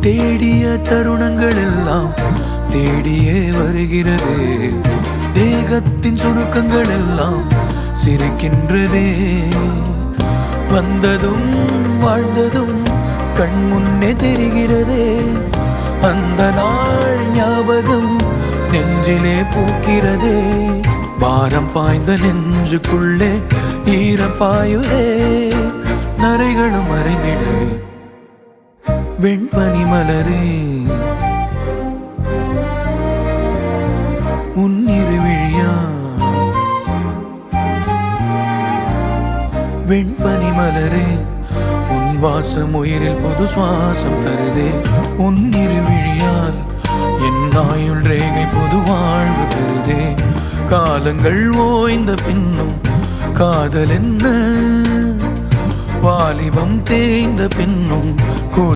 தேடிய தருணங்கள் எல்லாம் தேடியே வருகிறதே. தேகத்தின் சுருக்கங்கள் எல்லாம் சிரிக்கின்றதே. வந்ததும் வாழ்ந்ததும் கண் முன்னே தெரிகிறதே. அந்த நாள் ஞாபகம் நெஞ்சிலே பூக்கிறதே. பாரம் பாய்ந்த நெஞ்சுக்குள்ளே ஈரம் பாயுதே. நரைகளும் மறைந்திடவே வெண்பனி மலரே உன்னிரு விழியா. வெண்பனி மலரே உன் வாசம் உயிரில் புது சுவாசம் தருதே. உன்னிரு விழியால் என் ஆயுள் ரேகை புது வாழ்வு பெறுதே. காலங்கள் ஓய்ந்த பின்னும் காதல் என்ன, வாலிபம் தேய்ந்த பின்னும்